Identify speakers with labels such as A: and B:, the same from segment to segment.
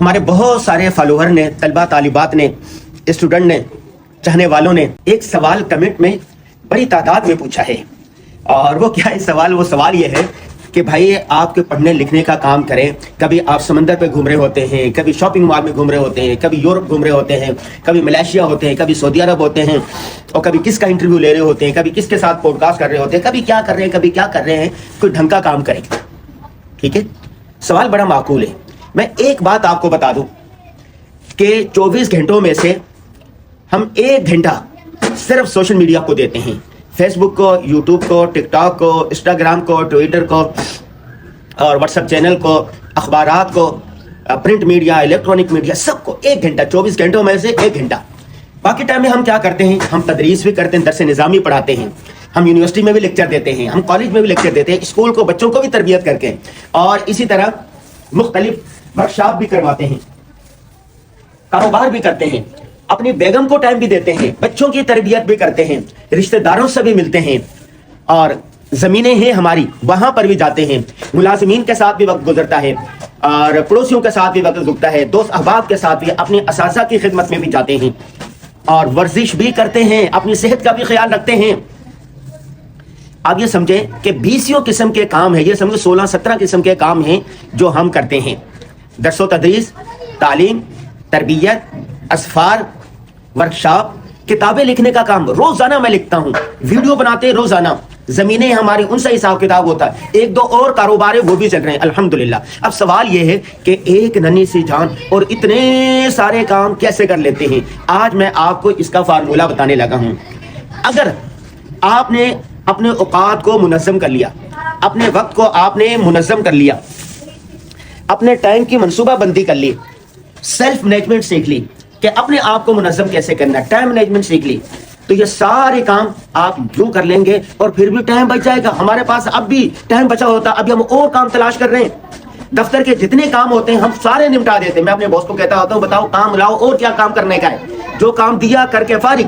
A: हमारे बहुत सारे फॉलोअर ने, तलबा तालिबात ने, स्टूडेंट ने, चाहने वालों ने एक सवाल कमेंट में बड़ी तादाद में पूछा है। और वो क्या है सवाल? वो सवाल ये है कि भाई आपके पढ़ने लिखने का काम करें, कभी आप समंदर पे घूम रहे होते हैं, कभी शॉपिंग मॉल में घूम रहे होते हैं, कभी यूरोप घूम रहे होते हैं, कभी मलेशिया होते हैं, कभी सऊदी अरब होते हैं, और कभी किसका इंटरव्यू ले रहे होते हैं, कभी किसके साथ पॉडकास्ट कर रहे होते हैं, कभी क्या कर रहे हैं, कभी क्या कर रहे हैं, कोई ढंग का काम करें। ठीक है, सवाल बड़ा माकूल है। मैं एक बात आपको बता दूं कि 24 घंटों में से हम 1 घंटा सिर्फ सोशल मीडिया को देते हैं, फेसबुक को, यूट्यूब को, टिकटॉक को, इंस्टाग्राम को, ट्विटर को और व्हाट्सएप चैनल को, अखबारात को, प्रिंट मीडिया, इलेक्ट्रॉनिक मीडिया, सबको 1 घंटा, 24 घंटों में से 1 घंटा। बाकी टाइम में हम क्या करते हैं? हम तदरीस भी करते हैं, दर्स निज़ामी पढ़ाते हैं, हम यूनिवर्सिटी में भी लेक्चर देते हैं, हम कॉलेज में भी लेक्चर देते हैं, स्कूल को, बच्चों को भी तरबियत करके, और इसी तरह मुख्तलिफ वर्कशॉप भी करवाते हैं, कारोबार भी करते हैं, अपनी बेगम को टाइम भी देते हैं, बच्चों की तरबियत भी करते हैं, रिश्तेदारों से भी मिलते हैं, और ज़मीनें हैं हमारी वहाँ पर भी जाते हैं, मुलाजिमीन के साथ भी वक्त गुजरता है, और पड़ोसियों के साथ भी वक्त गुजरता है, दोस्त अहबाब के साथ भी, अपने असासा की खिदमत में भी जाते हैं, और वर्जिश भी करते हैं, अपनी सेहत का भी ख्याल रखते हैं। आप ये समझें कि 20 किस्म के काम है, ये समझो 16-17 किस्म के काम हैं जो हम करते हैं। दर्सो तदरीस, तालीम, तरबियत, असफार, वर्कशॉप, किताबें लिखने का काम रोजाना मैं लिखता हूँ, वीडियो बनाते हैं रोजाना, जमीनें हमारी उनसे हिसाब किताब होता है, 1-2 और कारोबार है वो भी चल रहे हैं अल्हम्दुलिल्लाह। अब सवाल ये है कि एक नन्ही सी जान और इतने सारे काम कैसे कर लेते हैं? आज मैं आपको इसका फार्मूला बताने लगा हूँ। अगर आपने अपने औकात को मुनज़्ज़म कर लिया, अपने वक्त को आपने मुनज़्ज़म कर लिया, अपने टाइम की मनसूबा बंदी कर ली, सेल्फ मैनेजमेंट सीख ली कि अपने आप को मुनज़्ज़म कैसे करना, टाइम मैनेजमेंट सीख ली, तो ये सारे काम आप यूं कर लेंगे और फिर भी टाइम बच जाएगा। हमारे पास अब भी टाइम बचा होता, अभी हम और काम तलाश कर रहे हैं। दफ्तर के जितने काम होते हैं हम सारे निपटा देते हैं। मैं अपने बॉस को कहता होता हूँ, बताओ काम लाओ और क्या काम करने का है, जो काम दिया करके फारिग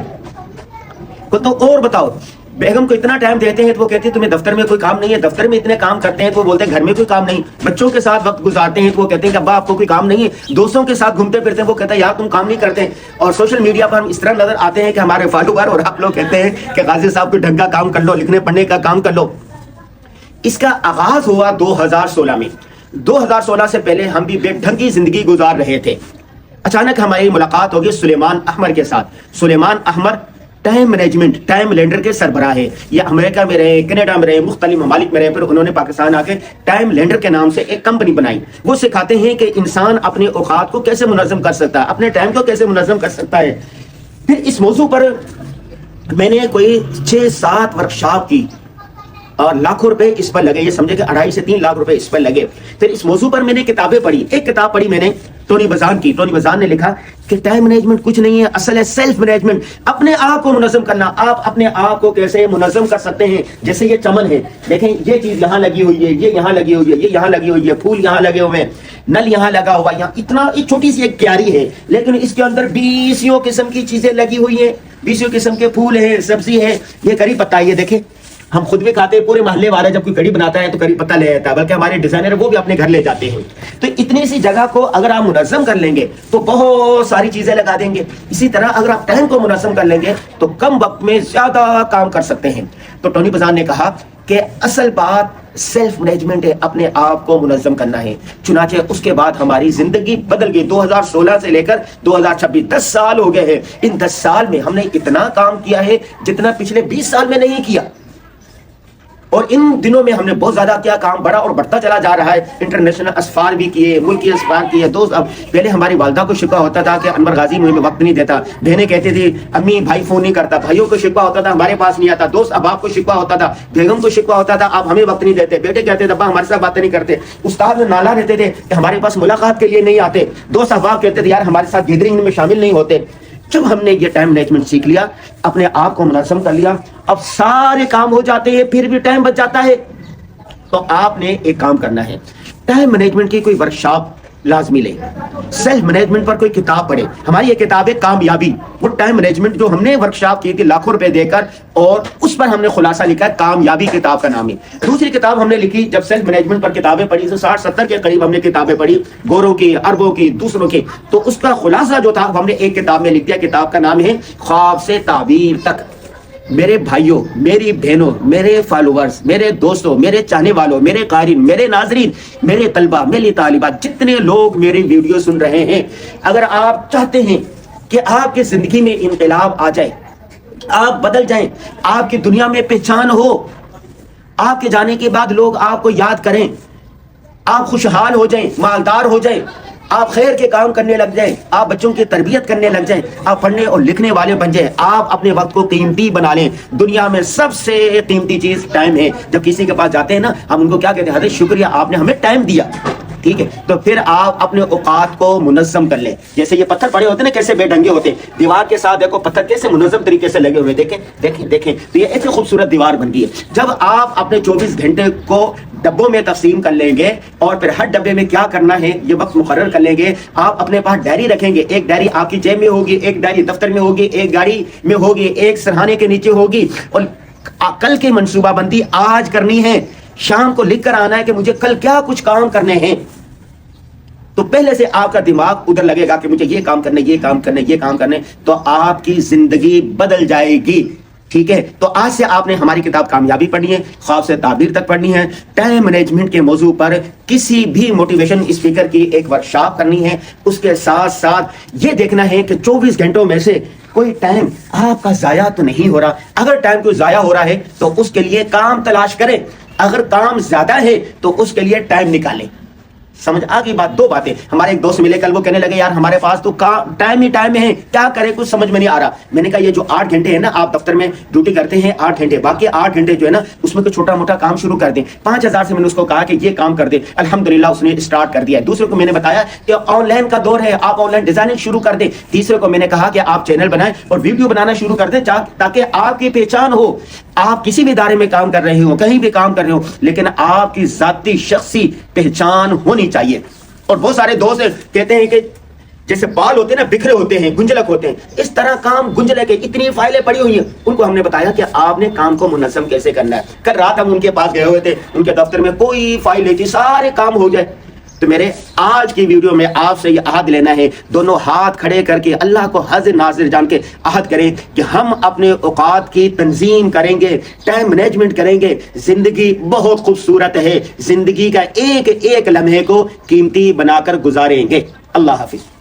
A: को तो और बताओ। बेगम को इतना टाइम देते हैं तो वो कहती है तुम्हें दफ्तर में कोई काम नहीं है, दफ्तर में इतने काम करते हैं तो वो बोलते हैं घर में कोई काम नहीं। बच्चों के साथ वक्त गुजारते हैं तो वो कहते हैं कि अब्बा आपको कोई काम नहीं है। दोस्तों के साथ घूमते फिरते हैं, वो कहता है यार तुम काम नहीं करते। और सोशल मीडिया पर हम इस तरह नजर आते हैं कि हमारे फॉलोअर और आप लोग कहते हैं कि गाजी साहब कोई ढंग का काम कर लो, लिखने पढ़ने का काम कर लो। इसका आगाज हुआ 2016 में। 2016 से पहले हम भी बेढंगी जिंदगी गुजार रहे थे। अचानक हमारी मुलाकात होगी सुलेमान अहमर के साथ। Suleman Ahmar time management, time lender के सरबराह है। ये अमेरिका में रहे, कनाडा में रहे, मुख्तलिफ ममालिक में रहे, फिर उन्होंने पाकिस्तान आके टाइम लेंडर के नाम से एक कंपनी बनाई। वो सिखाते हैं कि इंसान अपने औकात को कैसे मुनज़्ज़म कर सकता है, अपने टाइम को कैसे मुनज़्ज़म कर सकता है। फिर इस मौजू पर मैंने कोई 6-7 वर्कशॉप की और लाखों रुपए इस पर लगे। ये समझे कि 2.5 से 3 लाख रुपए इस पर लगे। फिर इस मौजू पर मैंने किताबें पढ़ी। एक किताब पढ़ी मैंने टोनी बजान की। टोनी बजान ने लिखा कि टाइम मैनेजमेंट कुछ नहीं है, असल है सेल्फ मैनेजमेंट, अपने आप को मुनज़्ज़म करना। आप अपने आप को कैसे मुनज़्ज़म कर सकते हैं? जैसे ये चमन है, देखें ये चीज यहाँ लगी हुई है, ये यहाँ लगी हुई है, ये यहाँ लगी हुई है, फूल यहाँ लगे हुए हैं, नल यहाँ लगा हुआ है, यहाँ इतना एक छोटी सी एक क्यारी है, लेकिन इसके अंदर 20 किस्म की चीजें लगी हुई हैं, 20 किस्म के फूल है, सब्जी है, ये करी पत्ता, ये देखें हम खुद भी खाते हैं, पूरे मोहल्ले वाला जब कोई कड़ी बनाता है तो कड़ी पत्ता ले जाता है, बल्कि हमारे डिजाइनर वो भी अपने घर ले जाते हैं। तो इतनी सी जगह को अगर आप मुनज़्ज़म कर लेंगे तो बहुत सारी चीजें लगा देंगे। इसी तरह अगर आप टाइम को मुनज़्ज़म कर लेंगे तो कम वक्त में ज्यादा काम कर सकते हैं। तो टोनी बजान ने कहा कि असल बात सेल्फ मैनेजमेंट है, अपने आप को मुनज़्ज़म करना है। चुनाचे उसके बाद हमारी जिंदगी बदल गई। 2016 से लेकर 2026 10 साल हो गए हैं। इन 10 साल में हमने इतना काम किया है जितना पिछले 20 साल में नहीं किया। और इन दिनों में हमने बहुत ज्यादा क्या काम बढ़ा और बढ़ता चला जा रहा है। इंटरनेशनल असफार भी किए, मुल्की असफार किए। दोस्त अब पहले हमारी वालदा को शिकवा होता था कि अनवर गाजी मुझे वक्त नहीं देता, बहनें कहती थी अम्मी भाई फोन नहीं करता, भाइयों को शिकवा होता था हमारे पास नहीं आता, दोस्त अब आपको शिकवा होता था, बेगम को शिकवा होता था आप हमें वक्त नहीं देते, बेटे कहते थे अब्बा हमारे साथ बातें नहीं करते, उस्ताद में नाला रहते थे कि हमारे पास मुलाकात के लिए नहीं आते, दोस्त अहबाब कहते थे यार हमारे साथ गैदरिंग में शामिल नहीं होते। जब हमने ये टाइम मैनेजमेंट सीख लिया, अपने आप को मुनज़्ज़म कर लिया, अब सारे काम हो जाते हैं, फिर भी टाइम बच जाता है। तो आपने एक काम करना है, टाइम मैनेजमेंट की कोई वर्कशॉप لازمی لیں. سیلف مینجمنٹ پر کوئی کتاب پڑھے. ہماری یہ کتاب ہے کامیابی، وہ ٹائم مینجمنٹ جو ہم نے ورکشاپ کی تھی لاکھوں روپے دے کر، اور اس پر ہم نے خلاصہ لکھا ہے، کامیابی کتاب کا نام ہے. دوسری کتاب ہم نے لکھی جب سیلف مینجمنٹ پر کتابیں پڑھی، 60-70 کے قریب ہم نے کتابیں پڑھی، گوروں کی، عربوں کی، دوسروں کی، تو اس کا خلاصہ جو تھا ہم نے ایک کتاب میں لکھ دیا. کتاب کا نام ہے خواب سے تعبیر تک. میرے بھائیوں، میری بہنوں، میرے فالوورز، میرے دوستوں، میرے چاہنے والوں، میرے قارئین، میرے ناظرین، میرے طلبہ، میری طالبات، جتنے لوگ میری ویڈیو سن رہے ہیں، اگر آپ چاہتے ہیں کہ آپ کی زندگی میں انقلاب آ جائے، آپ بدل جائیں، آپ کی دنیا میں پہچان ہو، آپ کے جانے کے بعد لوگ آپ کو یاد کریں، آپ خوشحال ہو جائیں، مالدار ہو جائیں، آپ خیر کے کام کرنے لگ جائیں، آپ بچوں کی تربیت کرنے لگ جائیں، آپ پڑھنے اور لکھنے والے بن جائیں، آپ اپنے وقت کو قیمتی بنا لیں. دنیا میں سب سے قیمتی چیز ٹائم ہے. جب کسی کے پاس جاتے ہیں نا، ہم ان کو کیا کہتے ہیں؟ حضرت شکریہ، آپ نے ہمیں ٹائم دیا. ٹھیک ہے، تو پھر آپ اپنے اوقات کو منظم کر لیں. جیسے یہ پتھر پڑے ہوتے ہیں نا، کیسے بے ڈھنگے ہوتے ہیں، دیوار کے ساتھ دیکھو پتھر کیسے منظم طریقے سے لگے ہوئے، دیکھیں دیکھیں دیکھیں، تو یہ ایسی خوبصورت دیوار بن گئی ہے. جب آپ اپنے 24 گھنٹے کو ڈبوں میں تقسیم کر لیں گے، اور پھر ہر ڈبے میں کیا کرنا ہے یہ وقت مقرر کر لیں گے، آپ اپنے پاس ڈائری رکھیں گے. ایک ڈائری آپ کی جیب میں ہوگی، ایک ڈائری دفتر میں ہوگی، ایک گاڑی میں ہوگی، ایک سرہانے کے نیچے ہوگی. اور کل کی منصوبہ بندی آج کرنی ہے. شام کو لکھ کر آنا ہے کہ مجھے کل کیا کچھ کام کرنے ہیں. تو پہلے سے آپ کا دماغ ادھر لگے گا کہ مجھے یہ کام کرنے، یہ کام کرنے، یہ کام کرنے، تو آپ کی زندگی بدل جائے گی. ٹھیک ہے، تو آج سے آپ نے ہماری کتاب کامیابی پڑھنی ہے، خواب سے تعبیر تک پڑھنی ہے. ٹائم مینجمنٹ کے موضوع پر کسی بھی موٹیویشن اسپیکر کی ایک ورکشاپ کرنی ہے. اس کے ساتھ ساتھ یہ دیکھنا ہے کہ 24 گھنٹوں میں سے کوئی ٹائم آپ کا ضائع تو نہیں ہو رہا. اگر ٹائم کوئی ضائع ہو رہا ہے تو اس کے لیے کام تلاش کریں، اگر کام زیادہ ہے تو اس کے لیے ٹائم نکالیں. سمجھ آ گئی بات؟ دو باتیں. ہمارے ایک دوست ملے کل، وہ کہنے لگے یار ہمارے پاس تو ٹائم ہی ٹائم ہے، کیا کرے کچھ سمجھ میں نہیں آ رہا. میں نے کہا یہ جو 8 گھنٹے ہیں نا، آپ دفتر میں ڈیوٹی کرتے ہیں 8 گھنٹے، باقی 8 گھنٹے جو ہے نا اس میں کوئی چھوٹا موٹا کام شروع کر دیں. 5000 سے میں نے اس کو کہا کہ یہ کام کر دیں، الحمدللہ اس نے اسٹارٹ کر دیا. دوسرے کو میں نے بتایا کہ آن لائن کا دور ہے، آپ آن لائن ڈیزائننگ شروع کر دیں. تیسرے کو میں نے کہا کہ آپ چینل بنائیں اور ویڈیو بنانا شروع کر دیں تاکہ آپ کی پہچان ہو. آپ کسی بھی ادارے میں کام کر رہے ہو، کہیں بھی کام کر رہے ہو، لیکن آپ کی ذاتی شخصی پہچان ہونی چاہیے. اور بہت سارے دوست کہتے ہیں کہ جیسے بال ہوتے ہیں نا، بکھرے ہوتے ہیں، گنجلک ہوتے ہیں، اس طرح کام گنجلک ہے. اتنی فائلیں پڑی ہوئی ہیں. ان کو ہم نے بتایا کہ آپ نے کام کو منظم کیسے کرنا ہے. کل رات ہم ان کے پاس گئے ہوئے تھے، ان کے دفتر میں کوئی فائل نہیں تھی، سارے کام ہو جائے. تو میرے آج کی ویڈیو میں آپ سے یہ عہد لینا ہے، دونوں ہاتھ کھڑے کر کے اللہ کو حاضر ناظر جان کے عہد کریں کہ ہم اپنے اوقات کی تنظیم کریں گے، ٹائم مینجمنٹ کریں گے. زندگی بہت خوبصورت ہے، زندگی کا ایک ایک لمحے کو قیمتی بنا کر گزاریں گے. اللہ حافظ.